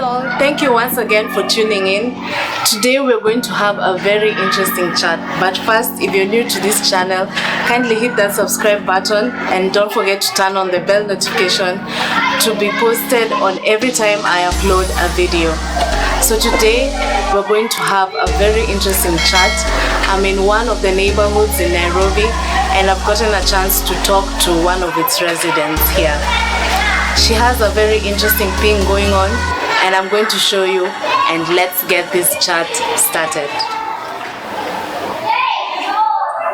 all, thank you once again for tuning in. Today we're going to have a very interesting chat, but first, if you're new to this channel, kindly hit that subscribe button and don't forget to turn on the bell notification to be posted on every time I upload a video. So today we're going to have a very interesting chat. I'm in one of the neighborhoods in Nairobi and I've gotten a chance to talk to one of its residents here. She has a very interesting thing going on and I'm going to show you, and let's get this chat started.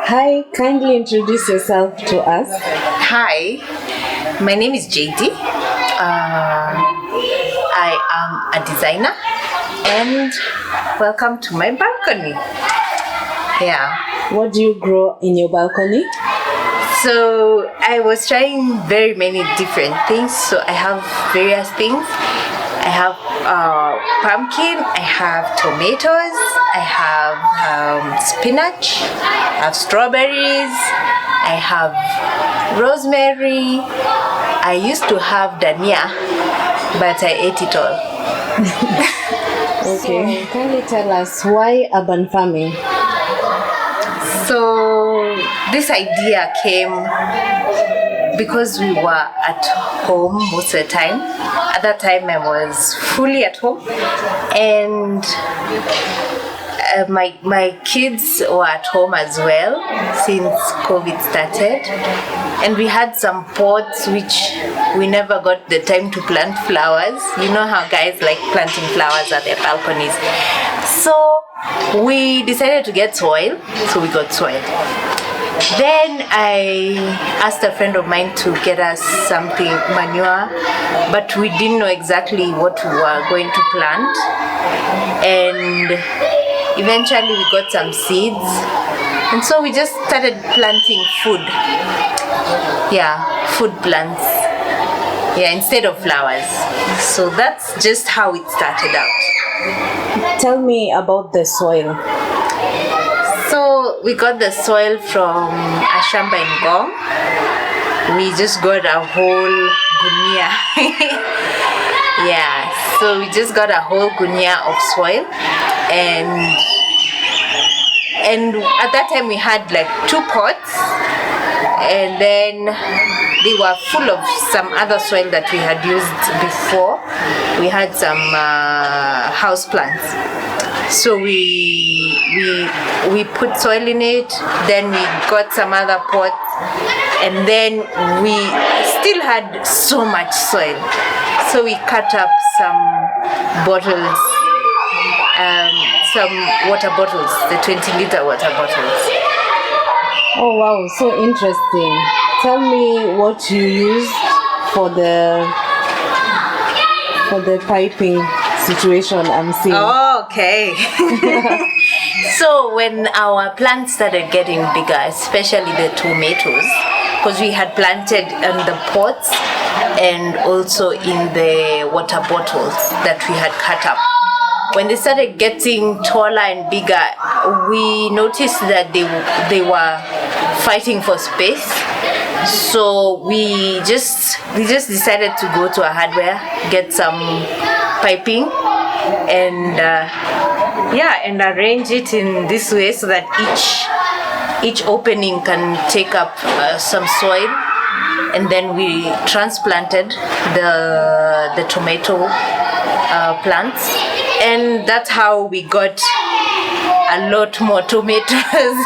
Hi, kindly introduce yourself to us. Hi, my name is JD. I am a designer and welcome to my balcony. Yeah. What do you grow in your balcony? So I was trying very many different things. So I have various things. I have pumpkin, I have tomatoes, I have spinach, I have strawberries, I have rosemary. I used to have dania, but I ate it all. Okay, can you tell us why urban farming? So this idea came because we were at home most of the time. At that time I was fully at home and my kids were at home as well since COVID started, and we had some pots which we never got the time to plant flowers. You know how guys like planting flowers at their balconies. So we decided to get soil, so we got soil. Then I asked a friend of mine to get us something manure, but we didn't know exactly what we were going to plant. And eventually we got some seeds, and so we just started planting food. Yeah, food plants. Yeah, instead of flowers. So that's just how it started out. Tell me about the soil. So we got the soil from Ashamba in Gong. We just got a whole gunia. Yeah, so we just got a whole gunia of soil, and at that time we had like 2 pots, and then they were full of some other soil that we had used before. We had some house plants. So we put soil in it, then we got some other pots, and then we still had so much soil. So we cut up some bottles, some water bottles, the 20-liter water bottles. Oh wow, so interesting. Tell me what you used for the piping situation I'm seeing. Oh, okay. So when our plants started getting bigger, especially the tomatoes, because we had planted in the pots and also in the water bottles that we had cut up. When they started getting taller and bigger, we noticed that they were fighting for space. So we just decided to go to a hardware, get some piping, and and arrange it in this way so that each opening can take up some soil, and then we transplanted the tomato plants, and that's how we got a lot more tomatoes.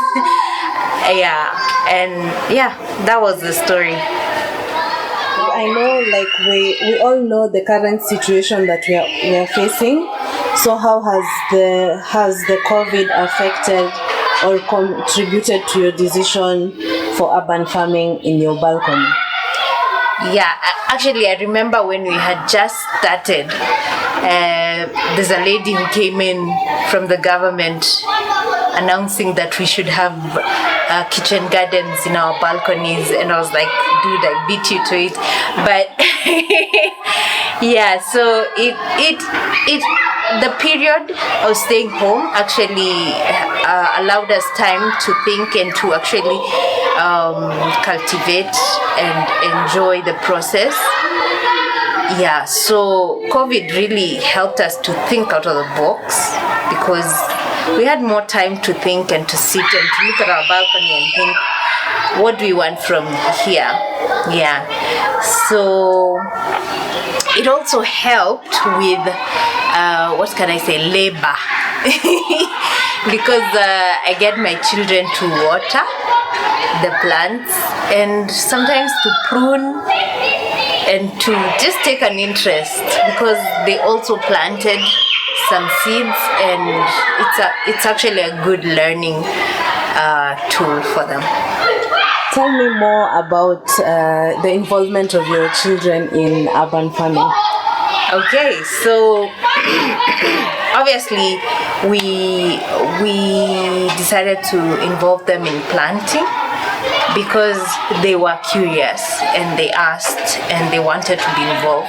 That was the story. I know, like we all know the current situation that we are facing. So how has the COVID affected or contributed to your decision for urban farming in your balcony? Yeah, actually I remember when we had just started, there's a lady who came in from the government announcing that we should have kitchen gardens in our balconies, and I was like, dude, I beat you to it. But yeah, so the period of staying home actually allowed us time to think and to actually cultivate and enjoy the process. Yeah, so COVID really helped us to think out of the box because we had more time to think and to sit and to look at our balcony and think, what do we want from here? Yeah. So it also helped with, what can I say, labor. Because I get my children to water the plants and sometimes to prune and to just take an interest because they also planted some seeds and it's actually a good learning tool for them. Tell me more about the involvement of your children in urban farming. Okay, so obviously we decided to involve them in planting because they were curious and they asked and they wanted to be involved.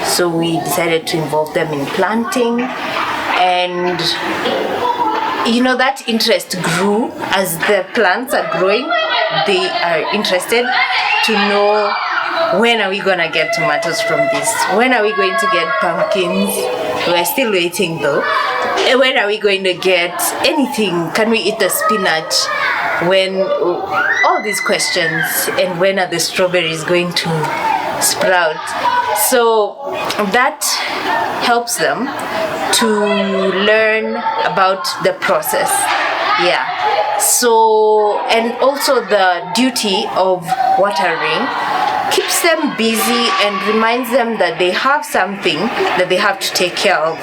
So we decided to involve them in planting, and that interest grew as the plants are growing. They are interested to know, when are we gonna get tomatoes from this? When are we going to get pumpkins? We're still waiting though. When are we going to get anything? Can we eat the spinach? When all these questions, and when are the strawberries going to sprout? So that helps them to learn about the process. Yeah. So, and also the duty of watering keeps them busy and reminds them that they have something that they have to take care of.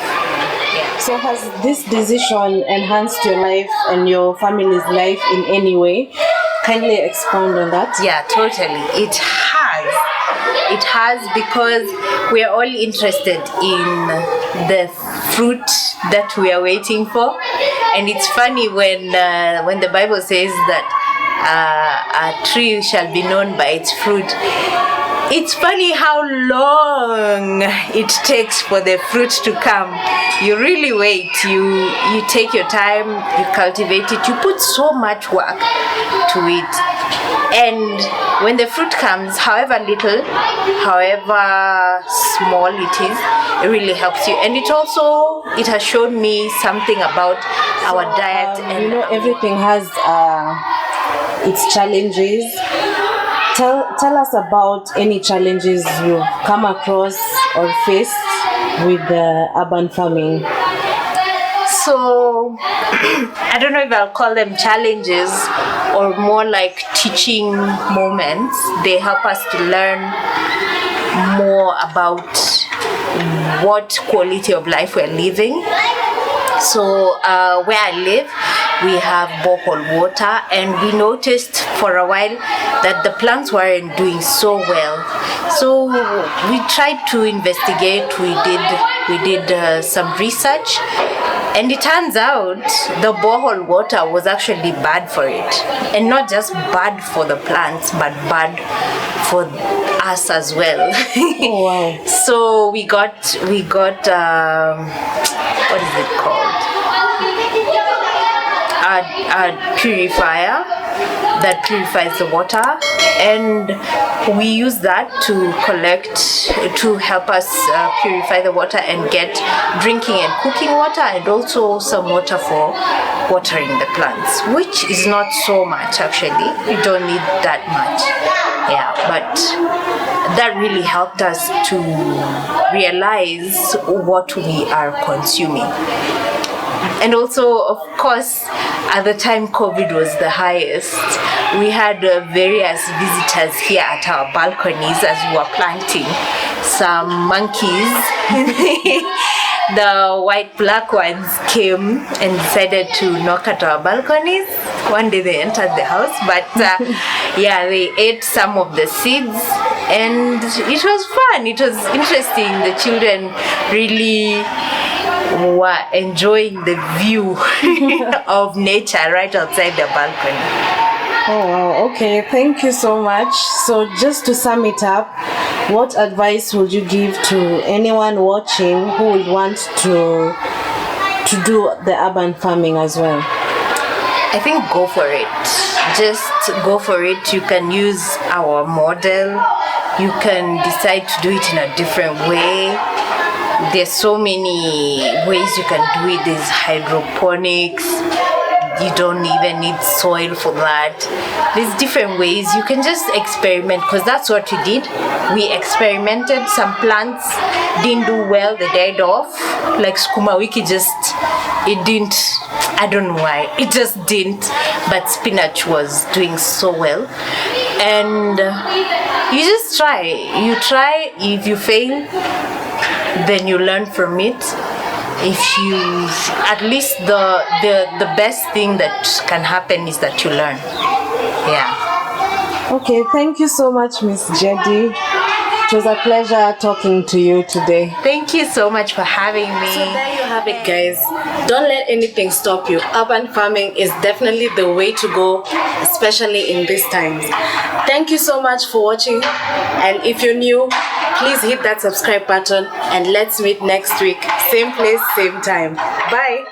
So has this decision enhanced your life and your family's life in any way? Kindly expound on that. Yeah, totally. It has because we are all interested in the fruit that we are waiting for. And it's funny when the Bible says that a tree shall be known by its fruit. It's funny how long it takes for the fruit to come. You really wait. You take your time, you cultivate it, you put so much work to it. And when the fruit comes, however little, however small it is, it really helps you. And it has shown me something about our diet. And everything has its challenges. Tell us about any challenges you've come across or faced with the urban farming. So I don't know if I'll call them challenges or more like teaching moments. They help us to learn more about what quality of life we're living. So where I live, we have borehole water, and we noticed for a while that the plants weren't doing so well. So we tried to investigate. We did some research, and it turns out the borehole water was actually bad for it, and not just bad for the plants, but bad for us as well. Oh, wow. So we got what is it called? A purifier that purifies the water, and we use that to help us purify the water and get drinking and cooking water, and also some water for watering the plants, which is not so much actually. You don't need that much. Yeah, but that really helped us to realize what we are consuming. And also, of course, at the time COVID was the highest, we had various visitors here at our balconies as we were planting. Some monkeys, the white black ones, came and decided to knock at our balconies. One day they entered the house, but yeah, they ate some of the seeds, and it was fun. It was interesting. The children really were enjoying the view of nature right outside the balcony. Oh, wow. Okay, thank you so much. So just to sum it up, what advice would you give to anyone watching who would want to do the urban farming as well? I think go for it. Just go for it. You can use our model You can decide to do it in a different way. There's so many ways you can do it. There's hydroponics. You don't even need soil for that. There's different ways. You can just experiment, because that's what we did. We experimented. Some plants didn't do well. They died off. Like sukuma wiki it didn't. I don't know why. It just didn't. But spinach was doing so well. And you just try. You try. If you fail, then you learn from it. If you, at least the best thing that can happen is that you learn. Yeah. Okay, thank you so much, Miss Jedi. It was a pleasure talking to you today. Thank you so much for having me. So there you have it, guys. Don't let anything stop you. Urban farming is definitely the way to go, especially in these times. Thank you so much for watching. And if you're new, please hit that subscribe button, and let's meet next week. Same place, same time. Bye.